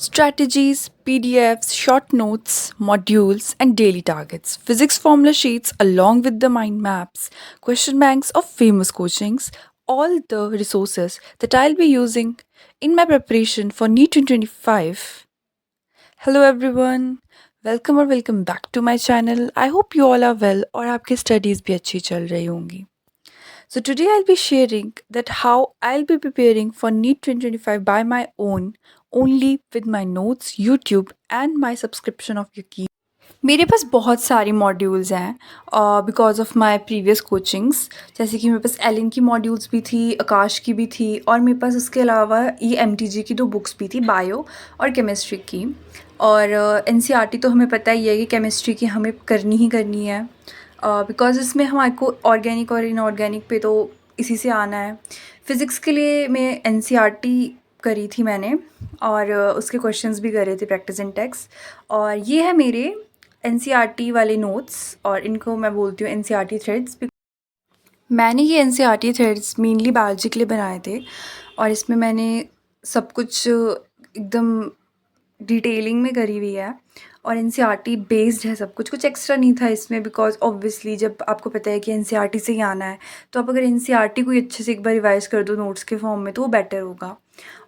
Strategies, PDFs, short notes, modules, and daily targets, physics formula sheets along with the mind maps, question banks of famous coachings, all the resources that I'll be using in my preparation for NEET 2025. Hello everyone, welcome back to my channel. I hope you all are well और आपकी studies भी अच्छी चल रही होंगी. So today I'll be sharing that how I'll be preparing for NEET 2025 by my own, only with my notes, YouTube and my subscription of Yaqeen. मेरे पास बहुत सारी मॉड्यूल्स हैं because of my previous coachings. जैसे कि मेरे पास Elin की modules भी थी, आकाश की भी थी और मेरे पास उसके अलावा ये MTG की 2 बुक्स भी थी, बायो और केमिस्ट्री की. और NCERT तो हमें पता ही है कि केमिस्ट्री की हमें करनी ही करनी है बिकॉज इसमें हमारे को ऑर्गेनिक और इनऑर्गेनिक पे तो इसी से आना है. फ़िज़िक्स के लिए मैं NCERT करी थी मैंने और उसके क्वेश्चंस भी करे थे प्रैक्टिस एंड टेक्स्ट. और ये है मेरे NCERT वाले नोट्स और इनको मैं बोलती हूँ NCERT थ्रेड्स. मैंने ये NCERT थ्रेड्स मेनली बायोलॉजी के लिए बनाए थे और इसमें मैंने सब कुछ एकदम डिटेलिंग में करी हुई है और NCERT बेस्ड है सब कुछ एक्स्ट्रा नहीं था इसमें बिकॉज ऑब्वियसली जब आपको पता है कि NCERT से ही आना है तो आप अगर NCERT को अच्छे से एक बार रिवाइज कर दो नोट्स के फॉर्म में तो वो बेटर होगा.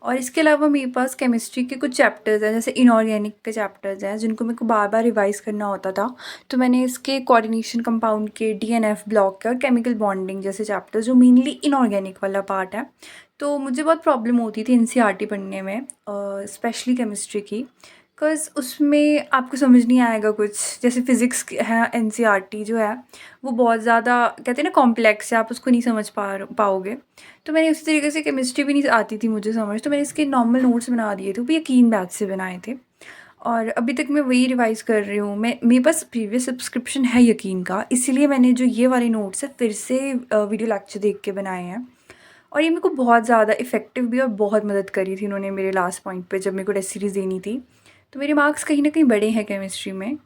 और इसके अलावा मेरे पास केमिस्ट्री के कुछ चैप्टर्स हैं, जैसे इनऑर्गेनिक के चैप्टर्स हैं जिनको मेरे को बार बार रिवाइज़ करना होता था. तो मैंने इसके कोऑर्डिनेशन कंपाउंड के, DNF ब्लॉक के और केमिकल बॉन्डिंग जैसे चैप्टर्स जो मेनली इनऑर्गेनिक वाला पार्ट है. तो मुझे बहुत प्रॉब्लम होती थी NCERT पढ़ने में, स्पेशली केमिस्ट्री की, बिकॉज़ उसमें आपको समझ नहीं आएगा कुछ. जैसे फ़िज़िक्स है NCERT जो है वो बहुत ज़्यादा कहते हैं ना कॉम्प्लेक्स है, आप उसको नहीं समझ पाओगे. तो मैंने उसी तरीके से केमिस्ट्री भी नहीं आती थी मुझे समझ, तो मैंने इसके नॉर्मल नोट्स बना दिए थे, वो भी यकीन बैच से बनाए थे और अभी तक मैं वही रिवाइज़ कर रही हूँ. मेरे पास प्रीवियस सब्सक्रिप्शन है यकीन का, इसीलिए मैंने जो ये वाले नोट्स है फिर से वीडियो लेक्चर देख के बनाए हैं. और ये मेरे को बहुत ज़्यादा इफ़ेक्टिव भी और बहुत मदद करी थी इन्होंने मेरे लास्ट पॉइंट पे जब मेरे को टेस्ट सीरीज़ देनी थी. तो मेरे मार्क्स कहीं ना कहीं बड़े हैं केमिस्ट्री में.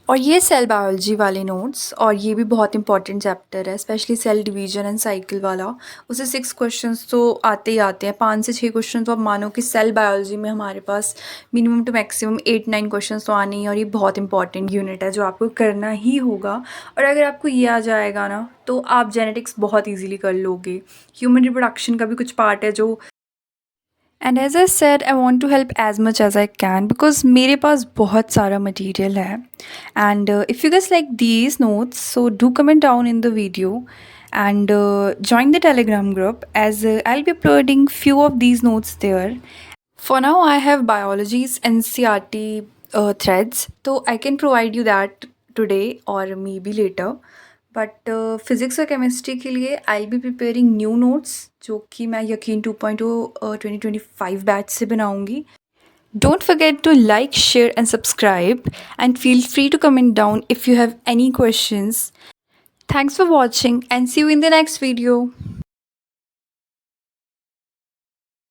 और ये सेल बायोलॉजी वाले नोट्स और ये भी बहुत इंपॉर्टेंट चैप्टर है, specially cell division and cycle वाला. उसे 6 क्वेश्चंस तो आते ही आते हैं, 5 से 6 क्वेश्चन तो आप मानो कि सेल बायोलॉजी में हमारे पास मिनिमम टू मैक्सिमम 8-9 क्वेश्चंस तो आने ही. और ये बहुत इंपॉर्टेंट यूनिट है जो आपको करना ही होगा. और अगर आपको ये आ जाएगा ना तो आप जेनेटिक्स बहुत ईजीली कर लोगे. ह्यूमन रिप्रोडक्शन का भी कुछ पार्ट है जो. And as I said I want to help as much as I can because मेरे पास बहुत सारा मटीरियल है. And if you guess like these notes so do comment down in the video and join the Telegram group as I'll be uploading few of these notes there. For now I have biology's NCERT threads, so I can provide you that today or maybe later. But physics और chemistry के लिए आई B preparing new notes जो कि मैं यकीन 2.0 2025 batch से बनाऊंगी. Don't forget to like, share and subscribe and feel free to comment down if you have any questions. Thanks for watching and see you in the next video.